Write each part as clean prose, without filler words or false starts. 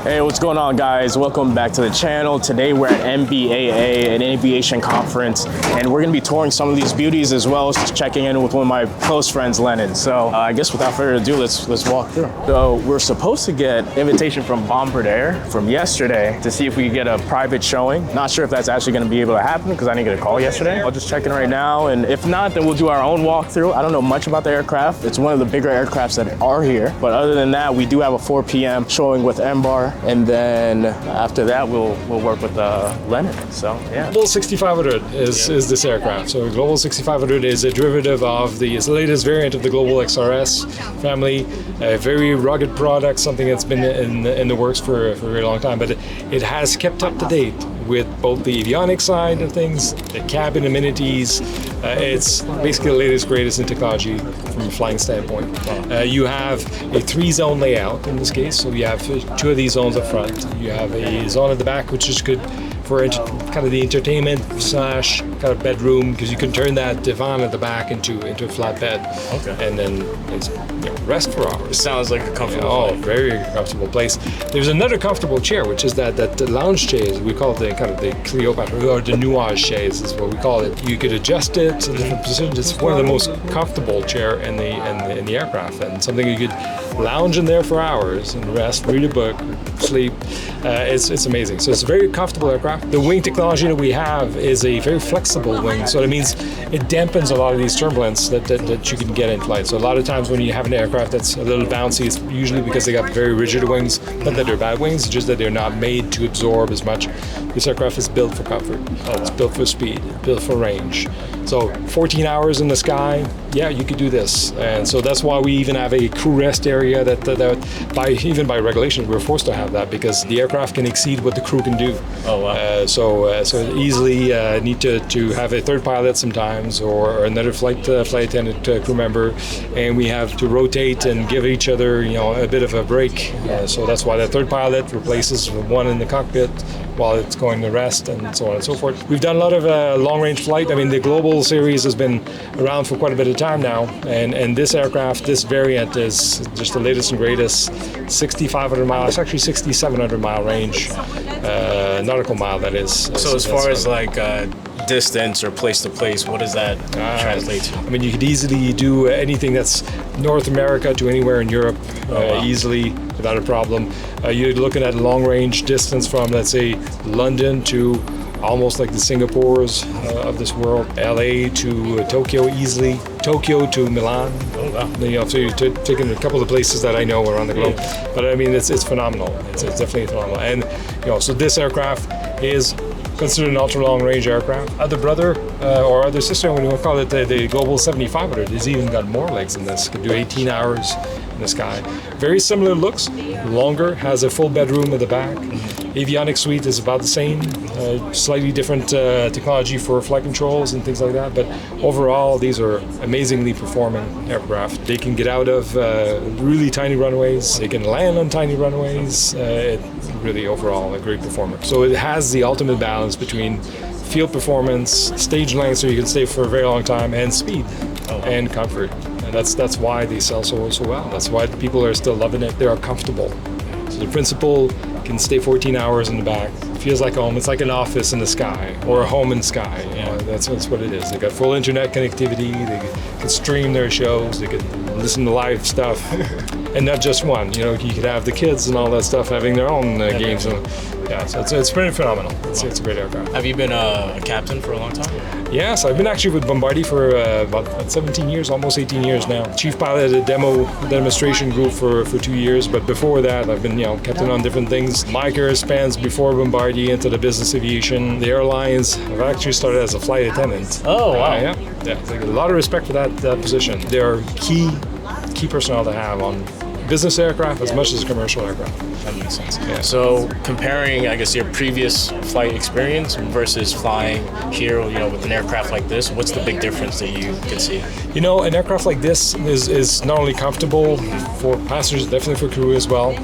Hey, what's going on, guys? Welcome back to the channel. Today we're at MBAA, an aviation conference, and we're gonna be touring some of these beauties as well as checking in with one of my close friends, Lennon. So I guess without further ado, let's walk through. So we're supposed to get invitation from Bombardier from yesterday to see if we could get a private showing. Not sure if that's actually gonna be able to happen because I didn't get a call yesterday. I'll just check in right now, and if not, then we'll do our own walkthrough. I don't know much about the aircraft. It's one of the bigger aircrafts that are here, but other than that, we do have a 4 p.m. showing with MBAR. And then after that, we'll work with Lennon. So yeah. Global 6500 is this aircraft. So Global 6500 is a derivative of the latest variant of the Global XRS family. A very rugged product, something that's been in the works for a very long time. But it has kept up to date with both the avionics side of things, the cabin amenities. It's basically the latest, greatest in technology from a flying standpoint. You have a 3-zone layout in this case, so you have 2 of these zones up front. You have a zone at the back, which is good for kind of the entertainment slash kind of bedroom, because you can turn that divan at the back into a flat bed. Okay. And then it's, rest for hours. It sounds like a comfortable place. Very comfortable place. There's another comfortable chair, which is that lounge chaise. We call it the kind of the Cleopatra or the nuage chaise is what we call it. You could adjust it to different positions. It's one of the most comfortable chair in the aircraft, and something you could lounge in there for hours and rest, read a book, sleep. It's amazing. So it's a very comfortable aircraft. The wing technology that we have is a very flexible wing, so that means it dampens a lot of these turbulence that you can get in flight. So a lot of times when you have an aircraft that's a little bouncy, it's usually because they got very rigid wings. Not that they're bad wings, it's just that they're not made to absorb as much. This aircraft is built for comfort. It's built for speed, built for range. So 14 hours in the sky, yeah, you could do this. And so that's why we even have a crew rest area that even by regulation, we're forced to have that, because the aircraft can exceed what the crew can do. Oh, wow. So easily need to have a third pilot sometimes, or another flight attendant crew member, and we have to rotate and give each other a bit of a break. So that's why the third pilot replaces one in the cockpit while it's going to rest, and so on and so forth. We've done a lot of long-range flight. I mean, the Global series has been around for quite a bit of time now, and this aircraft, this variant, is just the latest and greatest. 6,500 miles, it's actually 6,700 mile range, nautical mile, that is. So as far as like distance or place to place, what does that translate to? I mean, you could easily do anything that's North America to anywhere in Europe easily, without a problem. You're looking at long range distance from, let's say, London to almost like the Singapores of this world, LA to Tokyo easily, Tokyo to Milan. Oh, wow. So you're taking a couple of places that I know around the globe. But I mean, it's phenomenal. It's definitely phenomenal. And so this aircraft is considered an ultra long range aircraft. Other brother or other sister, when you call it the Global 7500, has even got more legs than this. Can do 18 hours in the sky. Very similar looks, longer, has a full bedroom at the back. Avionics suite is about the same, slightly different technology for flight controls and things like that, but overall these are amazingly performing aircraft. They can get out of really tiny runways, they can land on tiny runways. Really overall a great performer. So it has the ultimate balance between field performance, stage length so you can stay for a very long time, and speed and comfort. And that's why they sell so well. That's why the people are still loving it. They are comfortable. So the principal can stay 14 hours in the back. It feels like home. It's like an office in the sky, or a home in the sky. That's what it is. They got full internet connectivity. They can stream their shows. They can listen to live stuff, and not just one. You could have the kids and all that stuff having their own games. So it's pretty phenomenal. It's a great aircraft. Have you been a captain for a long time? Yes, I've been actually with Bombardier for about 17 years, almost 18 years now. Chief pilot at a demonstration group for 2 years, but before that I've been captain on different things. My career spans before Bombardier into the business aviation, the airlines. I've actually started as a flight attendant. Oh, wow. Yeah. Like a lot of respect for that position. They're key personnel to have on business aircraft as much as commercial aircraft. That makes sense. Yeah. So comparing, I guess, your previous flight experience versus flying here, with an aircraft like this, what's the big difference that you can see? An aircraft like this is not only comfortable for passengers, definitely for crew as well.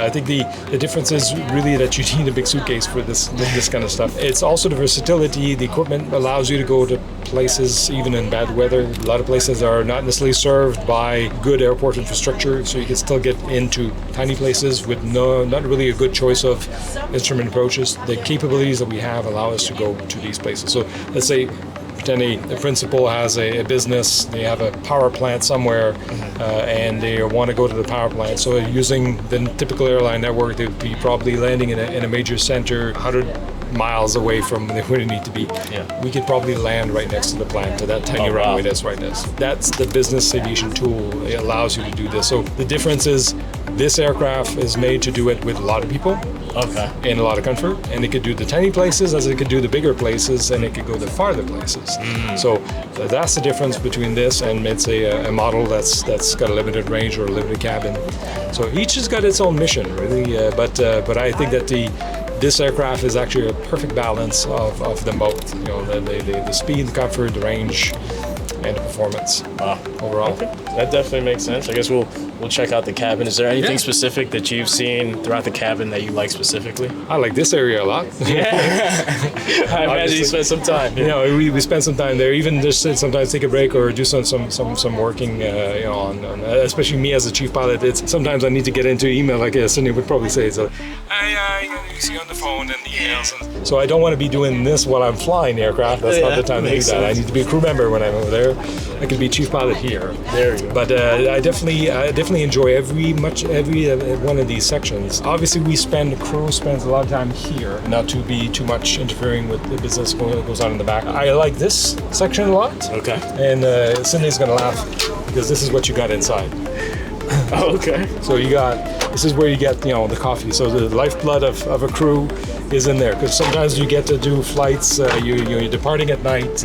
I think the difference is really that you need a big suitcase for this kind of stuff. It's also the versatility. The equipment allows you to go to places even in bad weather. A lot of places are not necessarily served by good airport infrastructure, so you can still get into tiny places with not really a good choice of instrument approaches. The capabilities that we have allow us to go to these places. So let's say the principal has a business, they have a power plant somewhere, and they want to go to the power plant. So using the typical airline network, they'd be probably landing in a major center, 100 miles away from where they need to be. We could probably land right next to the plant, to that tiny runway that's right there. That's the business aviation tool. It allows you to do this. So the difference is this aircraft is made to do it with a lot of people. In a lot of comfort, and it could do the tiny places as it could do the bigger places, and it could go the farther places. So that's the difference between this and it's a model that's got a limited range or a limited cabin. So each has got its own mission, really. But I think that this aircraft is actually a perfect balance of them both. You know, the speed, the comfort, the range, and the performance overall. Okay. That definitely makes sense. I guess we'll check out the cabin. Is there anything specific that you've seen throughout the cabin that you like specifically? I like this area a lot. I imagine you spent some time. You know, we spend some time there. Even just sometimes take a break or do some working. You know, on especially me as a chief pilot. It's sometimes I need to get into email, like Cindy would probably say. So you see on the phone and the emails. So I don't want to be doing this while I'm flying the aircraft. That's not the time to do that. Sense. I need to be a crew member when I'm over there. I can be chief pilot here. There you go. But I definitely enjoy every one of these sections. Obviously, the crew spends a lot of time here, not to be too much interfering with the business that goes on in the back. I like this section a lot. Okay. And Cindy's gonna laugh because this is what you got inside. Okay. So this is where you get, you know, the coffee. So the lifeblood of a crew is in there, because sometimes you get to do flights, you're departing at night,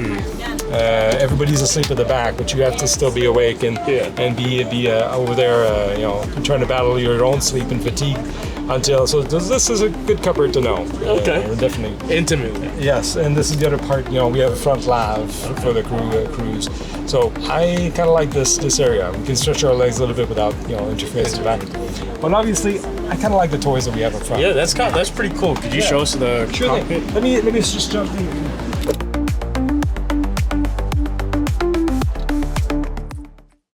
everybody's asleep at the back, but you have to still be awake and be over there, you know, trying to battle your own sleep and fatigue until. So this is a good cupboard to know. Okay. Definitely Intimate. Yes, and this is the other part. You know, we have a front lav for the cruise. So I kind of like this area. We can stretch our legs a little bit without, you know, interfering with the back. But obviously, I kind of like the toys that we have up front. Yeah, that's pretty cool. Could you show us the cockpit? Let me just jump in.